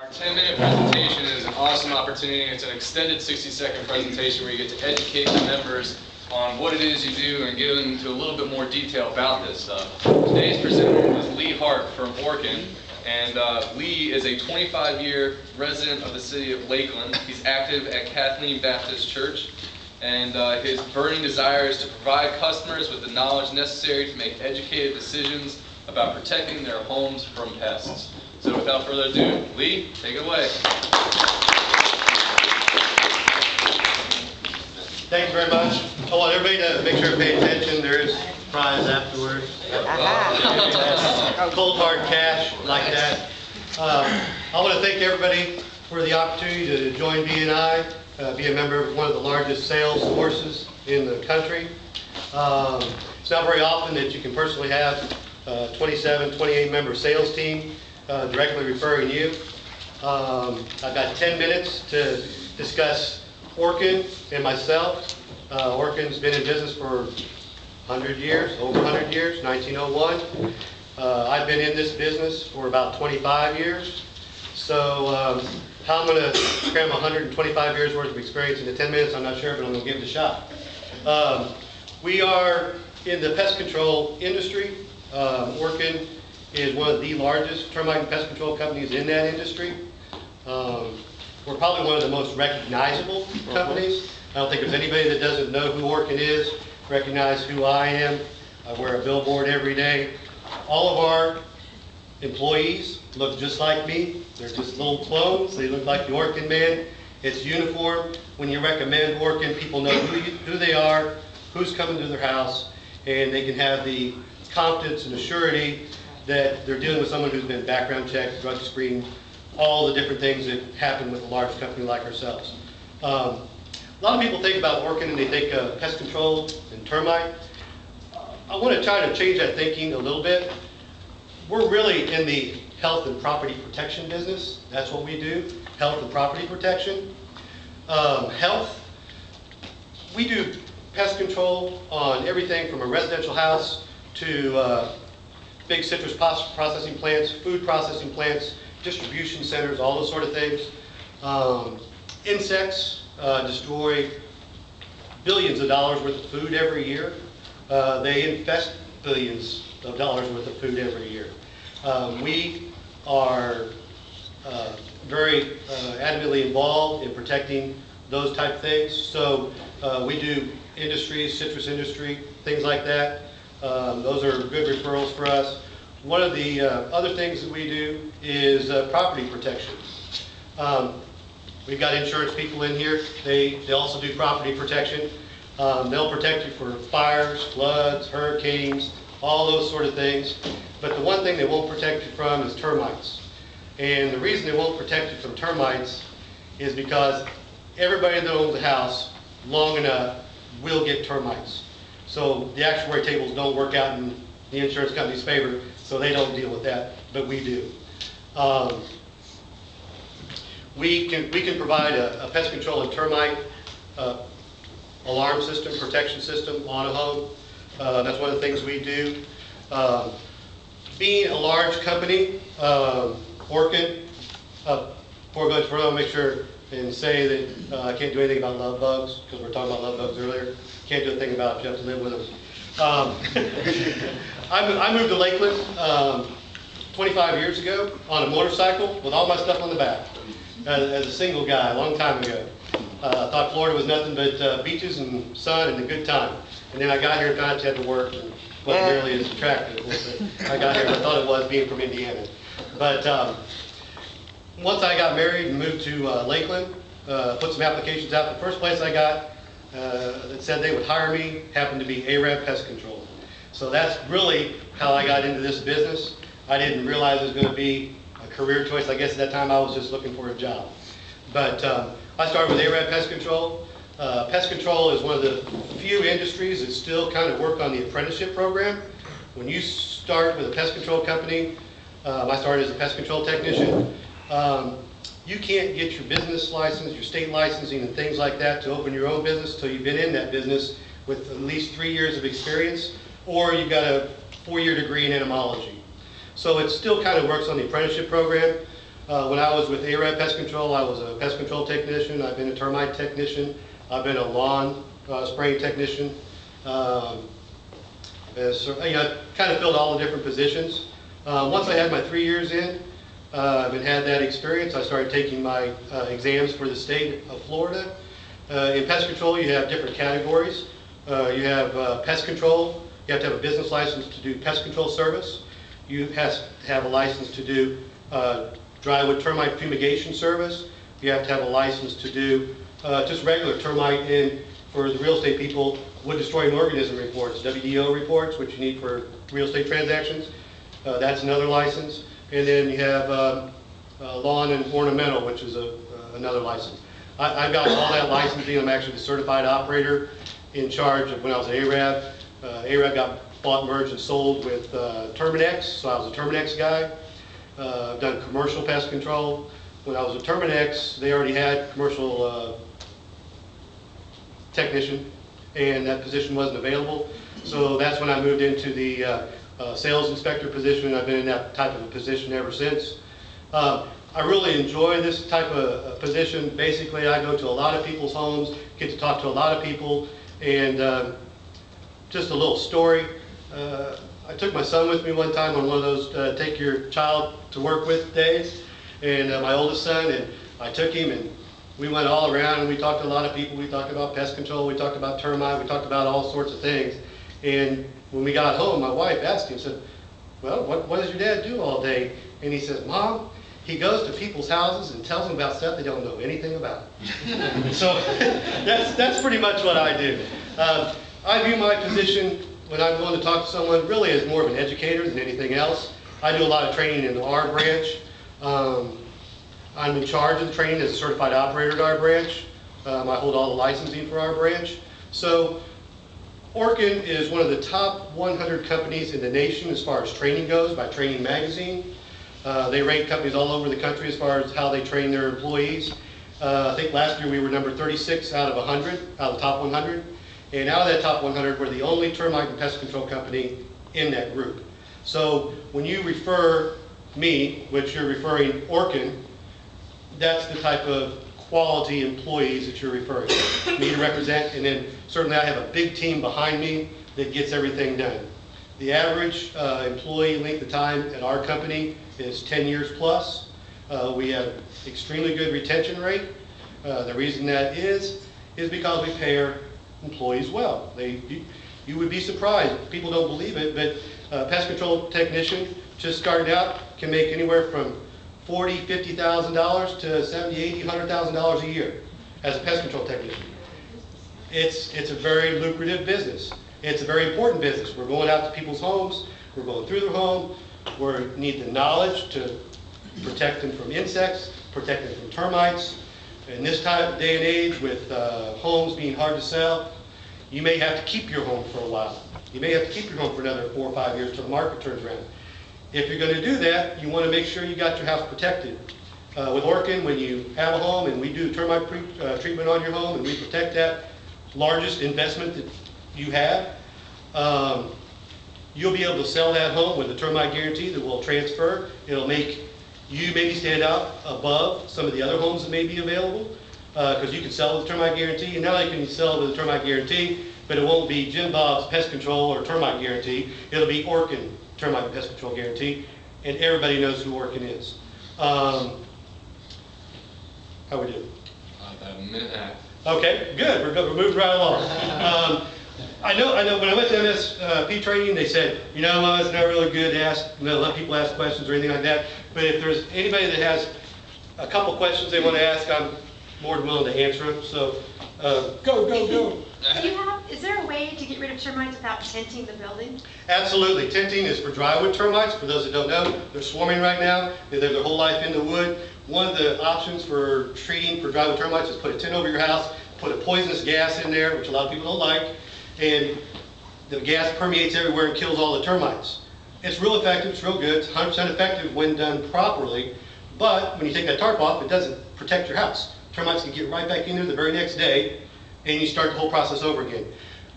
Our 10-minute presentation is an awesome opportunity. It's an extended 60-second presentation where you get to educate the members on what it is you do and get into a little bit more detail about this stuff. Today's presenter is Lee Hart from Orkin, and Lee is a 25-year resident of the city of Lakeland. He's active at Kathleen Baptist Church, and his burning desire is to provide customers with the knowledge necessary to make educated decisions about protecting their homes from pests. So without further ado, Lee, take it away. Thank you very much. I want everybody to make sure to pay attention. There is prize afterwards. Cold hard cash like that. I want to thank everybody for the opportunity to join BNI, be a member of one of the largest sales forces in the country. It's not very often that you can personally have a 27, 28 member sales team directly referring you. I've got 10 minutes to discuss Orkin and myself. Orkin's been in business for 100 years, over 100 years, 1901. I've been in this business for about 25 years. So how I'm going to cram 125 years worth of experience into 10 minutes, I'm not sure, but I'm going to give it a shot. We are in the pest control industry. Orkin is one of the largest termite and pest control companies in that industry. We're probably one of the most recognizable companies. I don't think there's anybody that doesn't know who Orkin is, recognize who I am. I wear a billboard every day. All of our employees look just like me. They're just little clones. They look like the Orkin man. It's uniform. When you recommend Orkin, people know who they are, who's coming to their house, and they can have the confidence and the surety that they're dealing with someone who's been background checked, drug screened, all the different things that happen with a large company like ourselves. A lot of people think about Orkin and they think pest control and termite. I want to try to change that thinking a little bit. We're really in the health and property protection business. That's what we do, health and property protection. Health, we do pest control on everything from a residential house to big citrus processing plants, food processing plants, distribution centers, all those sort of things. Insects destroy billions of dollars worth of food every year. They infest billions of dollars worth of food every year. We are very adamantly involved in protecting those type of things. So we do industries, citrus industry, things like that. Those are good referrals for us. One of the other things that we do is property protection. We've got insurance people in here. They also do property protection. They'll protect you for fires, floods, hurricanes, all those sort of things. But the one thing they won't protect you from is termites. And the reason they won't protect you from termites is because everybody that owns a house long enough will get termites. So the actuary tables don't work out in the insurance company's favor, so they don't deal with that, but we do. We can provide a pest control and termite alarm system, protection system on a home. That's one of the things we do. Being a large company, Orkin, before I go further, I'll make sure and say that I can't do anything about love bugs, because we were talking about love bugs earlier. Can't do a thing about it, you have to live with them. I moved to Lakeland 25 years ago on a motorcycle with all my stuff on the back as a single guy a long time ago. I thought Florida was nothing but beaches and sun and a good time. And then I got here and found out you had to work and wasn't nearly as attractive as I got here and I thought it was being from Indiana. But once I got married and moved to Lakeland, put some applications out, the first place I got that said they would hire me happened to be Arab Pest Control. So that's really how I got into this business. I didn't realize it was going to be a career choice. I guess at that time I was just looking for a job. But I started with Arab Pest Control. Pest control is one of the few industries that still kind of work on the apprenticeship program. When you start with a pest control company, I started as a pest control technician. You can't get your business license, your state licensing and things like that to open your own business until you've been in that business with at least 3 years of experience, or you've got a 4-year degree in entomology. So it still kind of works on the apprenticeship program. When I was with Arab Pest Control, I was a pest control technician. I've been a termite technician. I've been a lawn spraying technician. I kind of filled all the different positions. Once I had my 3 years in and had that experience, I started taking my exams for the state of Florida. In pest control, you have different categories. You have pest control. You have to have a business license to do pest control service. You have to have a license to do drywood termite fumigation service. You have to have a license to do just regular termite and, for the real estate people, wood destroying organism reports, WDO reports, which you need for real estate transactions. That's another license. And then you have lawn and ornamental, which is another license. I've got all that licensing. I'm actually the certified operator in charge of when I was at Arab. Arab got bought, merged, and sold with Terminex, so I was a Terminex guy. I've done commercial pest control. When I was at Terminex, they already had commercial technician, and that position wasn't available. So that's when I moved into the sales inspector position. I've been in that type of a position ever since. I really enjoy this type of position. Basically, I go to a lot of people's homes, get to talk to a lot of people, and just a little story. I took my son with me one time on one of those take your child to work with days, and my oldest son, and I took him and we went all around and we talked to a lot of people. We talked about pest control, we talked about termite, we talked about all sorts of things. And when we got home, my wife asked him, said, well, what does your dad do all day? And he says, Mom, he goes to people's houses and tells them about stuff they don't know anything about. So that's pretty much what I do. I view my position when I'm going to talk to someone really as more of an educator than anything else. I do a lot of training in our branch. I'm in charge of the training as a certified operator at our branch. I hold all the licensing for our branch. So Orkin is one of the top 100 companies in the nation as far as training goes by Training Magazine. They rate companies all over the country as far as how they train their employees. I think last year we were number 36 out of 100, out of the top 100. And out of that top 100, we're the only termite and pest control company in that group. So when you refer me, which you're referring Orkin, that's the type of quality employees that you're referring to, me to represent. And then certainly I have a big team behind me that gets everything done. The average employee length of time at our company is 10 years plus. We have extremely good retention rate. The reason that is because we pay our employees well. You would be surprised. People don't believe it, but a pest control technician just starting out can make anywhere from $40,000, $50,000 to $70,000, $80,000, $100,000 a year as a pest control technician. It's a very lucrative business. It's a very important business. We're going out to people's homes. We're going through their home. We need the knowledge to protect them from insects, protect them from termites. In this time of day and age, with homes being hard to sell, you may have to keep your home for a while. You may have to keep your home for another 4 or 5 years till the market turns around. If you're going to do that, you want to make sure you got your house protected. With Orkin, when you have a home and we do termite treatment on your home and we protect that largest investment that you have, you'll be able to sell that home with a termite guarantee that will transfer. It'll make you maybe stand out above some of the other homes that may be available because you can sell with a termite guarantee, and now you can sell with a termite guarantee, but it won't be Jim Bob's Pest Control or termite guarantee. It'll be Orkin termite and pest control guarantee, and everybody knows who Orkin is. How we do? About a minute and a half. Okay, good. We're moving right along. I know. When I went to MSP training, they said, it's not really good to let people ask questions or anything like that. But if there's anybody that has a couple questions they want to ask, I'm more than willing to answer them. So, go. Is there a way to get rid of termites without tinting the building? Absolutely. Tinting is for drywood termites. For those that don't know, they're swarming right now. They live their whole life in the wood. One of the options for treating for drywood termites is put a tent over your house, put a poisonous gas in there, which a lot of people don't like, and the gas permeates everywhere and kills all the termites. It's real effective. It's real good. It's 100% effective when done properly. But when you take that tarp off, it doesn't protect your house. Termites can get right back in there the very next day, and you start the whole process over again.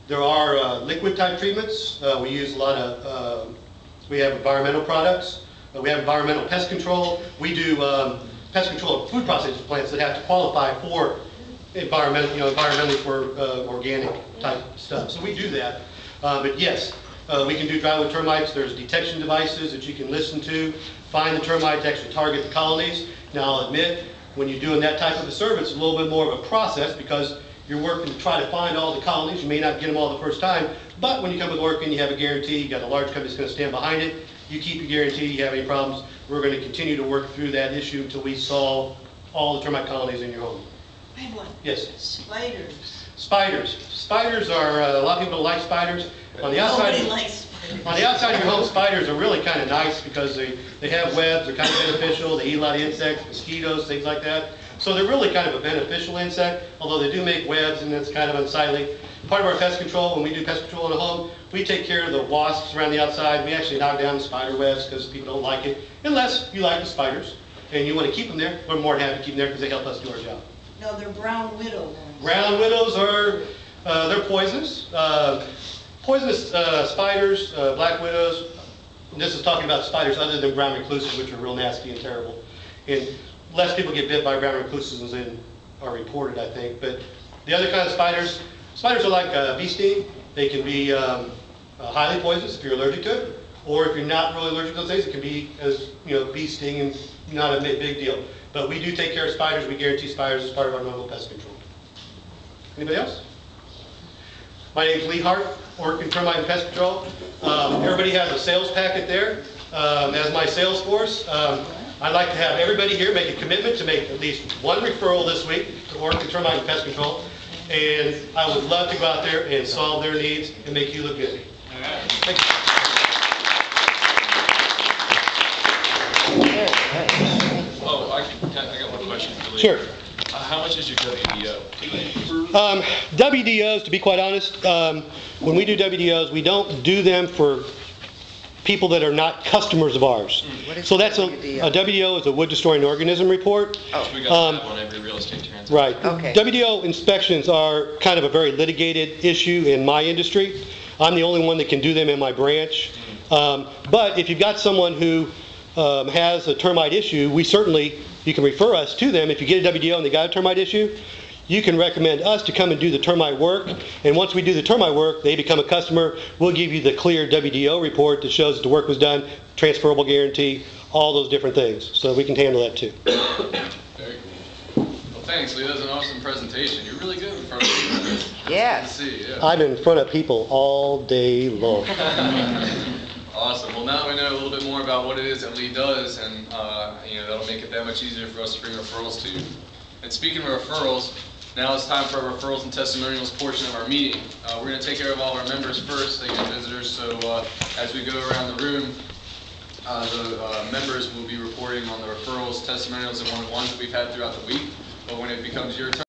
There are liquid type treatments. We use a lot of, we have environmental products. We have environmental pest control. We do pest control of food processing plants that have to qualify for environmentally for organic type stuff. So we do that. But yes, we can do drywood termites. There's detection devices that you can listen to, find the termites, actually target the colonies. Now I'll admit, when you're doing that type of a service, it's a little bit more of a process because you're working to try to find all the colonies. You may not get them all the first time, but when you come with work and you have a guarantee, you got a large company that's going to stand behind it, you keep your guarantee, you have any problems, we're going to continue to work through that issue until we solve all the termite colonies in your home. I have one. Yes? Spiders. Spiders. Spiders are, a lot of people don't like spiders. On the outside, Nobody likes spiders. on the outside of your home, spiders are really kind of nice because they have webs, they're kind of beneficial, they eat a lot of insects, mosquitoes, things like that. So they're really kind of a beneficial insect, although they do make webs and it's kind of unsightly. Part of our pest control, when we do pest control in a home, we take care of the wasps around the outside. We actually knock down the spider webs because people don't like it, unless you like the spiders and you want to keep them there. We're more than happy to keep them there because they help us do our job. No, they're brown widow ones. Brown widows are, they're poisonous. Poisonous spiders, black widows. And this is talking about spiders other than brown recluses, which are real nasty and terrible. And less people get bit by brown recluses than are reported, I think. But the other kind of spiders are like bee sting. They can be highly poisonous if you're allergic to it, or if you're not really allergic to those things, it can be as bee sting and not a big deal. But we do take care of spiders. We guarantee spiders as part of our normal pest control. Anybody else? My name's Lee Hart, working Termite and Pest Control. Everybody has a sales packet there. As my sales force, I'd like to have everybody here make a commitment to make at least one referral this week to Oregon Termite and Pest Control. And I would love to go out there and solve their needs and make you look good. All right. Thank you. Oh, I got one question for Lee. Sure. How much is your WDO? WDOs, to be quite honest, when we do WDOs, we don't do them for people that are not customers of ours. So that's a WDO is a wood destroying organism report. We got that on every real estate transaction. Right. Okay. WDO inspections are kind of a very litigated issue in my industry. I'm the only one that can do them in my branch. But if you've got someone who has a termite issue, you can refer us to them. If you get a WDO and they got a termite issue, you can recommend us to come and do the termite work. And once we do the termite work, they become a customer. We'll give you the clear WDO report that shows that the work was done, transferable guarantee, all those different things. So we can handle that too. Very cool. Well, thanks, Lee. That was an awesome presentation. You're really good in front of people. Yes. Good to see, yeah. I'm in front of people all day long. Awesome. Well, now we know a little bit more about what it is that Lee does, and that'll make it that much easier for us to bring referrals to you. And speaking of referrals, now it's time for our referrals and testimonials portion of our meeting. We're going to take care of all our members first, again, visitors. So as we go around the room, the members will be reporting on the referrals, testimonials, and one-on-ones that we've had throughout the week. But when it becomes your turn,